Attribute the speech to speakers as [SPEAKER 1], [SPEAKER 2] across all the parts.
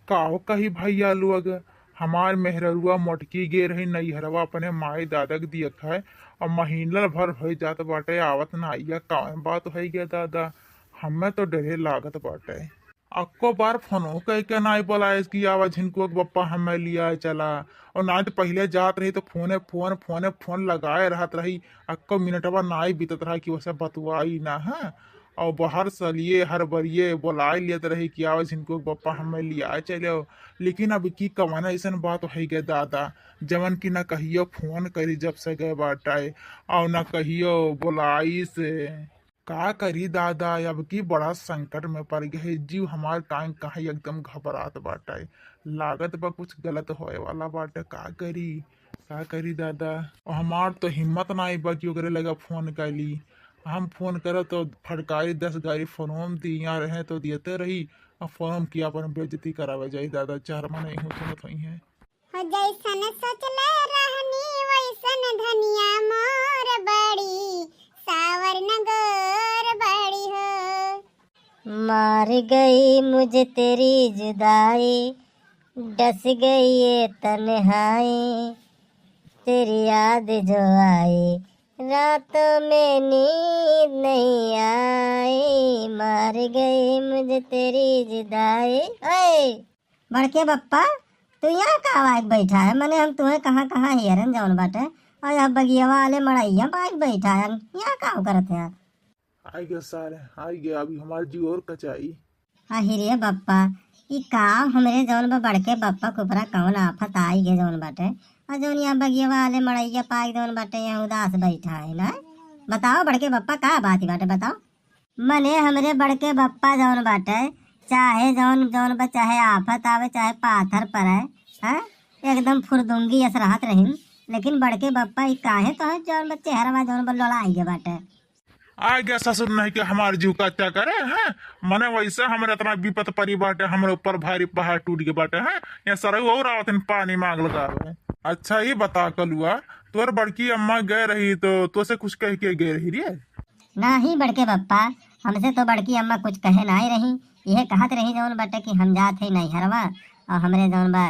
[SPEAKER 1] काहो कही भैया लोग हमार मेहररुआ मोटकी गे रही नैहरवा अपने माई दादा के दिया है और महीना भर हो जात बाटे आवत ना आइया कौन बात है गया दादा। हमें तो डरे लागत बाटे। अक्को बार फोनो कह के नाई बोला कि आवा झिनको बप्पा हमें लिया चला। और ना तो पहले जात रही तो फोन लगाए रहत रही। अक्को मिनटवा नाई बीतत रहा कि वैसे बतवाई ना है। और बाहर सलिए हर बरिए बोलाए लियत रही कि आओ जिनको बप्पा हमें लिया चलो। लेकिन अब की कमाना ऐसा बात है गए दादा जवन की ना कहियो फोन करी जब से गए बाटाए और ना कहियो बोलाई से का करी दादा। अब की बड़ा संकट में पड़ गए जीव हमार टाइम कहाँ एकदम घबरात बाटाए। लागत बा कुछ गलत होए वाला बाटे का करी दादा। और हमार तो हिम्मत ना बा कि ओकरे लगा फोन कैली। हम फोन करे तो फटकारी 10 गाड़ी फोन दिया रहे तो देते रही और फोन किया अपन बेइज्जती करावे जाई दादा। चार महीने हूँ सुनत हुई है
[SPEAKER 2] जैसन सोचले रहनी वैसन धनिया मोर बड़ी सावर नगर बड़ी हो।
[SPEAKER 3] मार गई मुझे तेरी जुदाई, डस गई ये तन्हाई, तेरी याद जो आई रातों में नींद नहीं आई, मार गई मुझे तेरी जुदाई। ओए बड़के बप्पा तू यहाँ का आवाज बैठा है? मैंने हम तुम्हें कहाँ कहाँ हेरन जौन बाटे और यहाँ बगिया वाले मड़ैया पास बैठा है। यहाँ का करते हैं?
[SPEAKER 1] आई गया सारे आई गया अभी हमारे जी और कचाई।
[SPEAKER 3] अहिरे बप्पा ई का हमरे जौन बा बड़के बप्पा कुपरा कौन आफत आई गे जौन बाटे और जौन यहाँ बगिया वाले मड़ैया पास जौन बाटे यहाँ उदास बैठा है ना। बताओ बड़के बप्पा का बात बाटे बताओ। मने हमरे बड़के बप्पा जौन बाटे चाहे जौन बा चाहे आफत आवे चाहे पाथर पड़े हाँ एकदम फुरदुंगी ऐसा रहत रही। लेकिन बड़के बप्पा ई काहे तो है जौन बा चेहरा जौन बा लड़ाई गे बाटे।
[SPEAKER 1] आ गया ससुर नहीं कि हमारे जीव का क्या करे हैं। मने वैसे हमारे इतना विपत परी बाटे हमारे ऊपर भारी पहाड़ टूट के बाटे हैं। यहाँ सर और आवत पानी मांग लगा रहे। अच्छा ये बता कलुआ तोर बड़की अम्मा गए रही तो से कुछ कह के गए रही रे?
[SPEAKER 3] नहीं बड़के बप्पा हमसे तो बड़की अम्मा कुछ कहे ना ही रही। यह कहत रही जौन बाटे कि हम जात है नहीं हरवा और हमरे जौन बा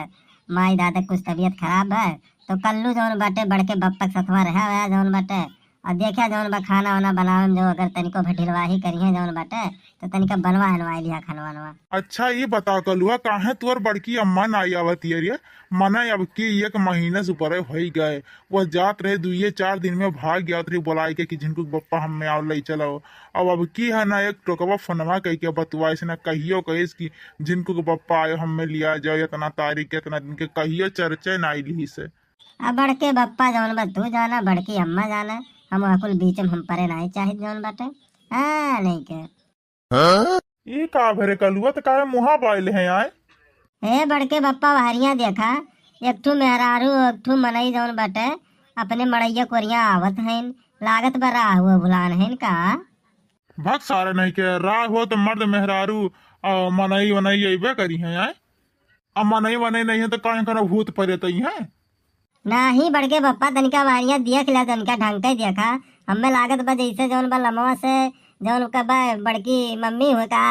[SPEAKER 3] माई दादा कुछ तबीयत खराब है तो कल्लू जौन बाटे बड़के बप्पा के सथवा रहा हुआ जौन बाटे और देखा जौन बा खाना वाना बनावे जो अगर तनिको भटिलवाही करिए जौन बाटे तो तनिका बनवा लिया खानवा।
[SPEAKER 1] अच्छा ये बता कलुआ काहे तोर बड़की अम्मा ना आवती है रे? मने अब की एक महीने से ऊपर हो गए वह जात रहे 2-4 दिन में भाग गया रही बुलाई के कि जिनको बप्पा हम में आओ ले चलो। अब की है ना एक टोकवा फोनवा कह के बतुआ ना कहियो कहिस कि जिनको बप्पा आयो हम में लिया जाओ इतना तारीख इतना दिन के कहियो चर्चा ना आई से।
[SPEAKER 3] अब बड़के बप्पा जौन बा तू जाना बड़की अम्मा जाना हम अकुल बीच में हम परे नहीं चाहे जौन बाटे हाँ नहीं के।
[SPEAKER 1] ये का भरे कलुआ तो काहे मुहा बाइल है आए?
[SPEAKER 3] ए बड़के बप्पा वारियां देखा एक ठू मेहरारू एक ठू मनई जौन बाटे अपने मड़ैया कोरिया आवत हैं लागत बरा हुआ भुलान है का।
[SPEAKER 1] भग सारे नहीं के राह हो तो मर्द मेहरारू और मनई वनई अबे करी है आए। अब मनई वनई नहीं है तो कहीं कहीं भूत परे तो ही है।
[SPEAKER 3] नहीं बड़के बप्पा तनिका वारियां देख लिया तनिका ढंग के देखा हमें लागत बा जैसे जौन बा लमवा से जौन का बा बड़की मम्मी हुए का।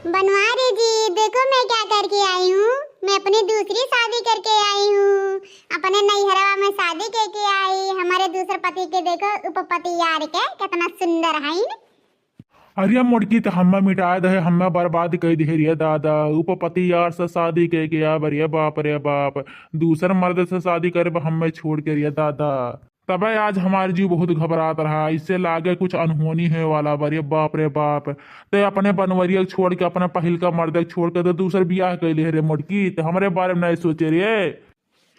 [SPEAKER 2] बनवारी जी देखो मैं क्या करके आई हूँ। मैं अपनी दूसरी शादी करके आई हूँ। अपने नैहरवा में शादी करके आई। हमारे दूसरे पति के देखो उपपति यार के कितना सुंदर है।
[SPEAKER 1] अरे मुड़की तो हमें मिटा दे हमें बर्बाद कर दे रे दादा। उपपति यार से शादी के गया बरिया बाप रे बाप दूसरे मर्द से शादी करे हमें छोड़ के रे दादा। तब आज हमारे जीव बहुत घबरात रहा इससे लागे कुछ अनहोनी है वाला बरिया बाप रे बाप। तो अपने बनवरिया छोड़ के अपने पहिल का मर्द छोड़ के तो दूसरे बियाह कर ले रे मुड़की तो हमारे बारे में नहीं सोचे रे।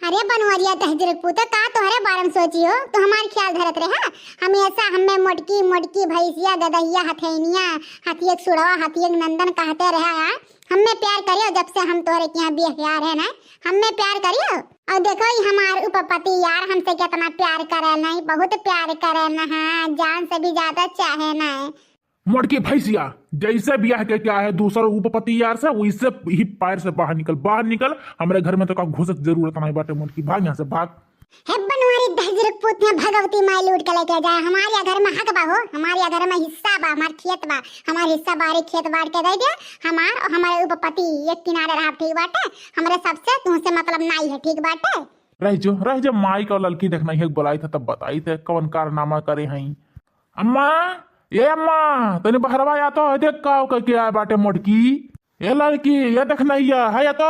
[SPEAKER 2] अरे बनवरिया तहजरे पुता का तोहरे बारे में सोची हो तो हमारे ख्याल धरत रहे हाँ। हमेशा हमें मोटकी मोटकी भैंसिया गदहिया हथेनिया हाथी एक सुड़वा हाथी एक नंदन कहते रहे हाँ। हमें प्यार करियो जब से हम तोहरे के यहाँ बेहयार है ना हमें प्यार करियो। और देखो ये हमारे उपपति यार हमसे कितना प्यार करे ना बहुत प्यार करे ना हाँ जान से भी ज्यादा चाहे ना।
[SPEAKER 1] मुड़की भैंसिया जैसे ब्याह के क्या है दूसरा उपपति यार से वैसे ही पैर से बाहर निकल हमारे घर में तो का घुसक जरूरत नहीं बाटे। मुड़की भाग यहाँ से भाग।
[SPEAKER 2] हे बनवारी दहजर पुत ने भगवती माई लूट के लेके जाए। हमारे यहाँ घर में हक बा हो, हमारे यहाँ घर में हिस्सा बा, हमार खेत बा, हमार हिस्सा बारी खेत बांट के दे दिया। हमार और हमारे उपपति एक किनारे रहा, ठीक बाटे। हमारे सबसे तुमसे मतलब नहीं है, ठीक बाटे।
[SPEAKER 1] रह जो माई का लड़की देखना ही बुलाई था तब बताई थे कौन कारनामा करे हई। अम्मा ये अम्मा तने बहरवा या तो देख का करके आए बाटे मोटकी। ये लड़की ये देखना ही है या तो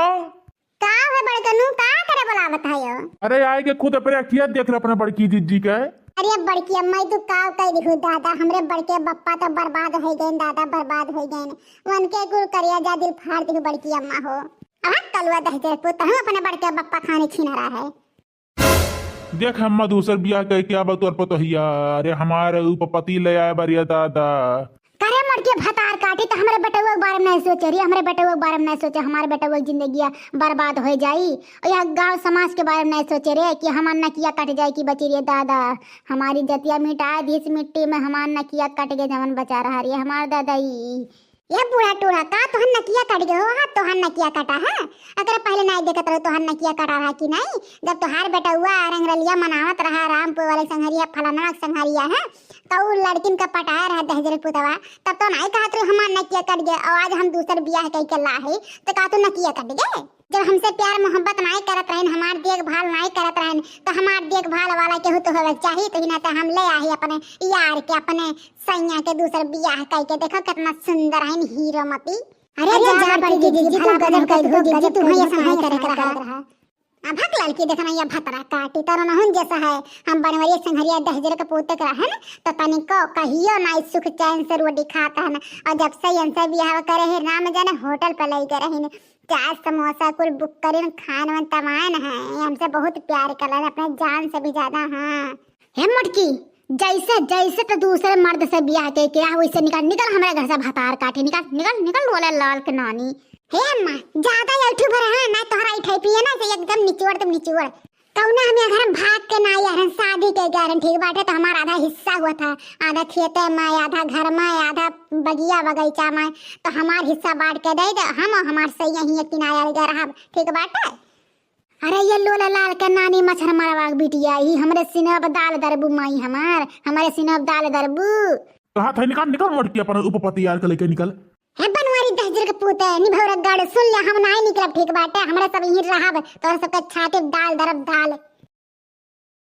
[SPEAKER 2] का है बड़कनू का करे बुलावत है यो।
[SPEAKER 1] अरे आए के खुद अपने अखियत देख रहे अपने बड़की जीजी के।
[SPEAKER 2] अरे बड़की अम्मा तू का कह दिखू दादा, हमरे बड़के बप्पा तो बर्बाद हो गए, दादा बर्बाद हो गए। उनके कुल करिया जा दिल फाड़ दिखू बड़की अम्मा हो। अब कलवा दहजर पुत हम अपने बड़के बप्पा खाने छीन रहा है।
[SPEAKER 1] देख अम्मा दूसर बियाह कह के अब तोर पतो हिया। अरे हमारे उपपति ले आए बरिया दादा।
[SPEAKER 2] करे मटके भतार काटी तो हमारे बेटवा के बारे में नहीं सोचे रही, हमारे बेटवा के बारे में नहीं सोचे। हमारे बेटवा की जिंदगी बर्बाद हो जाई और यह गांव समाज के बारे में नहीं सोचे रे कि हमार नकिया कट जाए कि बची रे दादा। हमारी जतिया मिटा दी इस मिट्टी में, हमार नकिया कट गए जवन बचा रहा रे हमार दादा। ये बूढ़ा टूढ़ा का तोहर नकिया कट गए हो? हाँ तोहर नकिया कटा है। अगर पहले नहीं देखत रहो तोहर नकिया कटा रहा कि नहीं। जब तोहार बेटा हुआ रंगरलिया मनावत रहा रामपुर वाले संघरिया फलाना संघरिया है तो उ लड़किन का पटाया रहा दहजर पुतवा, तब तो नहीं कहा तू हमार नकिया कट गए। और आज हम दूसर बियाह कह के ला है तो का तू नकिया कट गए? जब हमसे प्यार मोहब्बत नहीं करत रहन, हमार देखभाल नहीं करत रहन तो हमार देखभाल वाला केहू तो होवे चाहिए। तो ना तो हम ले आही अपने यार के, अपने सैया के दूसर बियाह कह के। देखो कितना सुंदर है हीरो मती। अरे जा बड़ी जीजी तू गजब कह दो जीजी, तू भैया संभाल करे रहा। अब हक लड़की देखना ये भतरा काटी तारो नहुन जैसा है। हम बनवरिया संघरिया दहजर के पोतक रहन तो तनिको कहियो ना सुख चैन से रोटी खाता है। और जब से इनसे बियाह करे है नाम जाने होटल पर ले गए रहन, चाय समोसा कुल बुक करें, खान वन तमान है। हमसे बहुत प्यार कर अपने जान से भी ज्यादा। हाँ हे मटकी जैसे जैसे तो दूसरे मर्द से बियाह के क्या वैसे निकल निकल हमारे घर से भतार काटे। निकल निकल निकल बोले लाल के नानी। हे अम्मा ज्यादा यूट्यूबर है ना तोहरा इठै पिए ना से एकदम निचोड़ तुम निचोड़ कौना। हम घर भाग के ना यार शादी के गारन ठीक बाटे। तो हमारा आधा हिस्सा हुआ था, आधा खेते में, आधा घर में, आधा बगिया बगीचा में। तो हमार हिस्सा बांट के दे दे हम और हमार से यहीं किनारे लगे रहा ठीक बाटे। अरे ये लोला लाल के नानी मच्छर मारवा बिटिया ही हमरे सिनब दाल दरबू माई हमारे सिनब दाल दरबू।
[SPEAKER 1] कहा था निकल निकल मोटकी अपन उपपति यार के लेके निकल।
[SPEAKER 2] हे बनवारी दहजर के पुत है निभौरा गड़ सुन ले हम नहीं निकलब ठीक बाटे। हमरे सब यहीं रहब तोर सबके छाती दाल दरब दाल।